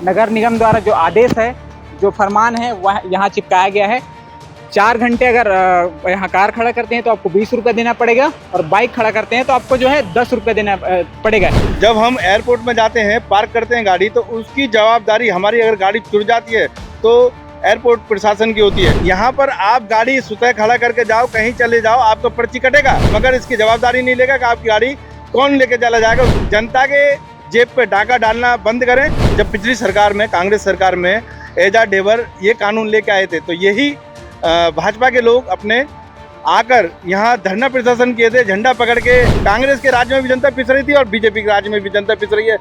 नगर निगम द्वारा जो आदेश है, जो फरमान है वह यहाँ चिपकाया गया है। 4 घंटे अगर यहाँ कार खड़ा करते हैं तो आपको 20 रुपये देना पड़ेगा और बाइक खड़ा करते हैं तो आपको जो है 10 रुपये देना पड़ेगा। जब हम एयरपोर्ट में जाते हैं, पार्क करते हैं गाड़ी, तो उसकी जवाबदारी हमारी, अगर गाड़ी छूट जाती है तो एयरपोर्ट प्रशासन की होती है। यहाँ पर आप गाड़ी स्वतः खड़ा करके जाओ, कहीं चले जाओ, आपको पर्ची कटेगा, मगर इसकी जवाबदारी नहीं लेगा कि आपकी गाड़ी कौन लेके चला जाएगा। जनता के जेब पे डाका डालना बंद करें। जब पिछली सरकार में, कांग्रेस सरकार में एजाज ढेबर ये कानून लेके आए थे तो यही भाजपा के लोग अपने आकर यहाँ धरना प्रदर्शन किए थे, झंडा पकड़ के। कांग्रेस के राज्य में भी जनता पिस रही थी और बीजेपी के राज्य में भी जनता पिस रही है।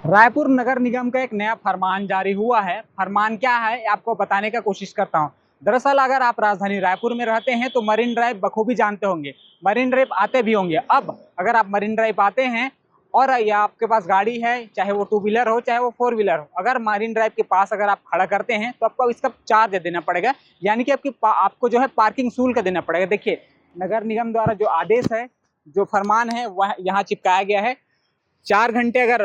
रायपुर नगर निगम का एक नया फरमान जारी हुआ है। फरमान क्या है आपको बताने का कोशिश करता हूँ। दरअसल अगर आप राजधानी रायपुर में रहते हैं तो मरीन ड्राइव बखूबी जानते होंगे, मरीन ड्राइव आते भी होंगे। अब अगर आप मरीन ड्राइव आते हैं और या आपके पास गाड़ी है, चाहे वो 2 व्हीलर हो चाहे वो 4 व्हीलर हो, अगर मरीन ड्राइव के पास अगर आप खड़ा करते हैं तो आपको इसका चार्ज देना पड़ेगा, यानी कि आपको जो है पार्किंग शुल्क देना पड़ेगा। देखिए, नगर निगम द्वारा जो आदेश है, जो फरमान है वह यहाँ चिपकाया गया है। 4 घंटे अगर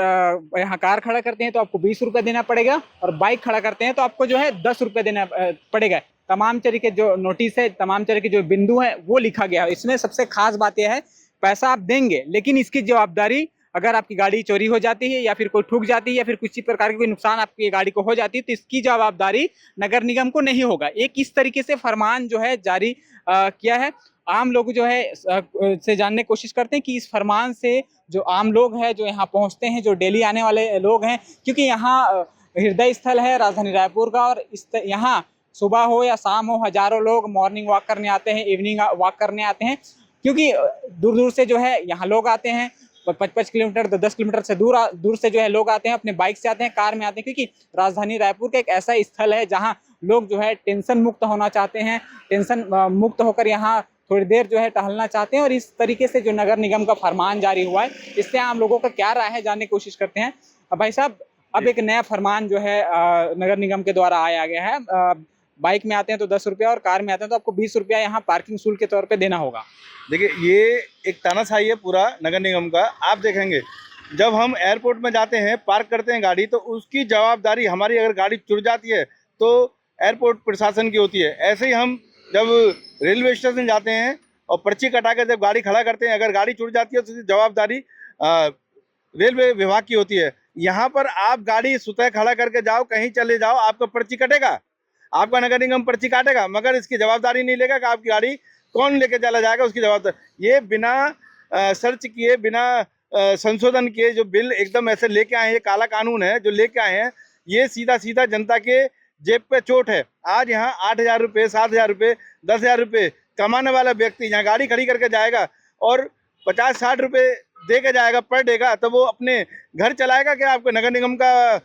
यहाँ कार खड़ा करते हैं तो आपको 20 रुपये देना पड़ेगा और बाइक खड़ा करते हैं तो आपको जो है 10 रुपये देना पड़ेगा। तमाम तरह के जो नोटिस है, तमाम तरह के जो बिंदु है वो लिखा गया है। इसमें सबसे खास बात यह है, पैसा आप देंगे लेकिन इसकी जवाबदारी, अगर आपकी गाड़ी चोरी हो जाती है या फिर कोई ठुक जाती है या फिर किसी प्रकार की कोई नुकसान आपकी गाड़ी को हो जाती है तो इसकी जवाबदारी नगर निगम को नहीं होगा। एक इस तरीके से फरमान जो है जारी किया है। आम लोग जो है से जानने की कोशिश करते हैं कि इस फरमान से जो आम लोग हैं, जो यहाँ पहुँचते हैं, जो डेली आने वाले लोग हैं, क्योंकि यहाँ हृदय स्थल है राजधानी रायपुर का और यहाँ सुबह हो या शाम हो हजारों लोग मॉर्निंग वॉक करने आते हैं, इवनिंग वॉक करने आते हैं, क्योंकि दूर दूर से जो है यहाँ लोग आते हैं। 5-5 किलोमीटर 10 किलोमीटर से दूर से जो है लोग आते हैं, अपने बाइक से आते हैं, कार में आते हैं, क्योंकि राजधानी रायपुर का एक ऐसा स्थल है जहां लोग जो है टेंशन मुक्त होना चाहते हैं, टेंशन मुक्त होकर यहाँ थोड़ी देर जो है टहलना चाहते हैं। और इस तरीके से जो नगर निगम का फरमान जारी हुआ है, इससे आम लोगों का क्या राय है जानने की कोशिश करते हैं। भाई साहब, अब एक नया फरमान जो है नगर निगम के द्वारा आया गया है। बाइक में आते हैं तो 10 रुपया और कार में आते हैं तो आपको 20 रुपया यहाँ पार्किंग शुल्क के तौर पे देना होगा। देखिए, ये एक तानाशाही है पूरा नगर निगम का। आप देखेंगे, जब हम एयरपोर्ट में जाते हैं, पार्क करते हैं गाड़ी, तो उसकी जवाबदारी हमारी, अगर गाड़ी छूट जाती है तो एयरपोर्ट प्रशासन की होती है। ऐसे ही हम जब रेलवे स्टेशन जाते हैं और पर्ची कटा कर जब गाड़ी खड़ा करते हैं, अगर गाड़ी छूट जाती है तो उसकी जवाबदारी रेलवे विभाग की होती है। यहाँ पर आप गाड़ी स्वतः खड़ा करके जाओ, कहीं चले जाओ, आपका पर्ची कटेगा, आपका नगर निगम पर्ची काटेगा, मगर इसकी जवाबदारी नहीं लेगा कि आपकी गाड़ी कौन लेके चला जाएगा, उसकी जवाबदारी। ये बिना सर्च किए, बिना संशोधन किए जो बिल एकदम ऐसे लेके आए हैं, ये काला कानून है जो लेके आए हैं, ये सीधा सीधा जनता के जेब पे चोट है। आज यहाँ 8,000 रुपये, 7,000 रुपये, 10,000 रुपये कमाने वाला व्यक्ति यहाँ गाड़ी खड़ी करके जाएगा और 50-60 रुपये दे के जाएगा पर डे का, तो वो अपने घर चलाएगा क्या? आपको नगर निगम का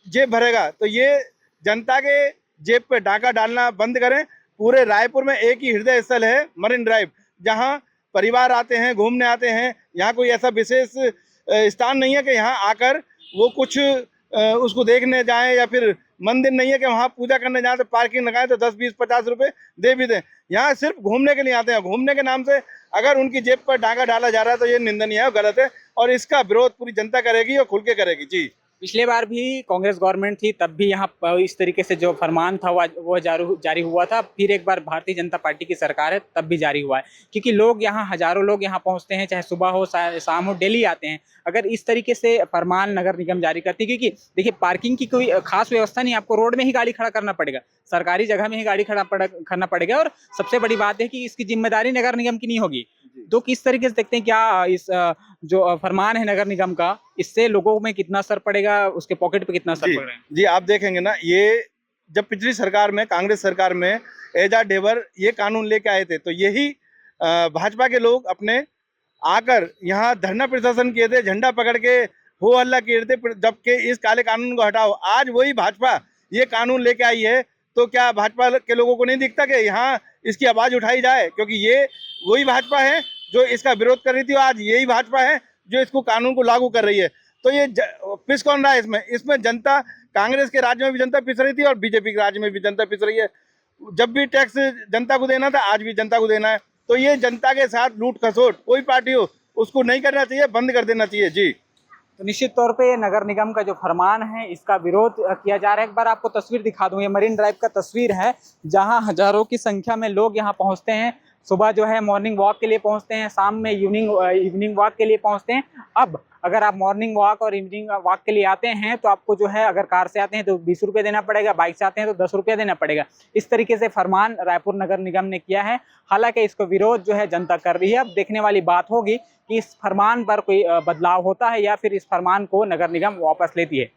जेब भरेगा? तो ये जनता के जेब पे डाका डालना बंद करें। पूरे रायपुर में एक ही हृदय स्थल है, मरीन ड्राइव, जहां परिवार आते हैं, घूमने आते हैं। यहाँ कोई ऐसा विशेष स्थान नहीं है कि यहाँ आकर वो कुछ उसको देखने जाएं, या फिर मंदिर नहीं है कि वहाँ पूजा करने जाएं तो पार्किंग लगाएं तो 10, 20, 50 रुपये दे भी दें। यहाँ सिर्फ घूमने के लिए आते हैं। घूमने के नाम से अगर उनकी जेब पर डाका डाला जा रहा है तो ये निंदनीय है, गलत है, और इसका विरोध पूरी जनता करेगी और खुल के करेगी। जी, पिछले बार भी कांग्रेस गवर्नमेंट थी, तब भी यहाँ इस तरीके से जो फरमान था वो जारी हुआ था। फिर एक बार भारतीय जनता पार्टी की सरकार है, तब भी जारी हुआ है, क्योंकि लोग यहाँ हजारों लोग यहाँ पहुँचते हैं, चाहे सुबह हो शाम हो, डेली आते हैं। अगर इस तरीके से फरमान नगर निगम जारी करती है, क्योंकि देखिए पार्किंग की कोई खास व्यवस्था नहीं, आपको रोड में ही गाड़ी खड़ा करना पड़ेगा, सरकारी जगह में ही गाड़ी करना पड़ेगा। और सबसे बड़ी बात है कि इसकी जिम्मेदारी नगर निगम की नहीं होगी। तो किस तरीके से देखते हैं, क्या इस जो फरमान है नगर निगम का, इससे लोगों में कितना असर पड़ेगा, उसके पॉकेट पे कितना असर पड़ रहा है? जी, आप देखेंगे ना, ये जब पिछली सरकार में, कांग्रेस सरकार में एजाज ढेबर ये कानून लेके आए थे तो यही भाजपा के लोग अपने आकर यहाँ धरना प्रदर्शन किए थे, झंडा पकड़ के हो हल्ला किए थे, जबकि इस काले कानून को हटाओ। आज वही भाजपा ये कानून लेके आई है, तो क्या भाजपा के लोगों को नहीं दिखता कि यहाँ इसकी आवाज़ उठाई जाए? क्योंकि ये वही भाजपा है जो इसका विरोध कर रही थी, आज यही भाजपा है जो इसको कानून को लागू कर रही है। तो ये पिस कौन रहा है इसमें जनता, कांग्रेस के राज्य में भी जनता पिस रही थी और बीजेपी के राज्य में भी जनता पिस रही है। जब भी टैक्स जनता को देना था, आज भी जनता को देना है। तो ये जनता के साथ लूट खसोट, कोई पार्टी हो, उसको नहीं करना चाहिए, बंद कर देना चाहिए जी। तो निश्चित तौर पे ये नगर निगम का जो फरमान है इसका विरोध किया जा रहा है। एक बार आपको तस्वीर दिखा दूं, ये मरीन ड्राइव का तस्वीर है जहां हजारों की संख्या में लोग यहां पहुंचते हैं। सुबह जो है मॉर्निंग वॉक के लिए पहुंचते हैं, शाम में इवनिंग वॉक के लिए पहुंचते हैं। अब अगर आप मॉर्निंग वॉक और इवनिंग वॉक के लिए आते हैं तो आपको जो है, अगर कार से आते हैं तो 20 रुपये देना पड़ेगा, बाइक से आते हैं तो 10 रुपये देना पड़ेगा। इस तरीके से फरमान रायपुर नगर निगम ने किया है। हालांकि इसको विरोध जो है जनता कर रही है। अब देखने वाली बात होगी कि इस फरमान पर कोई बदलाव होता है या फिर इस फरमान को नगर निगम वापस लेती है।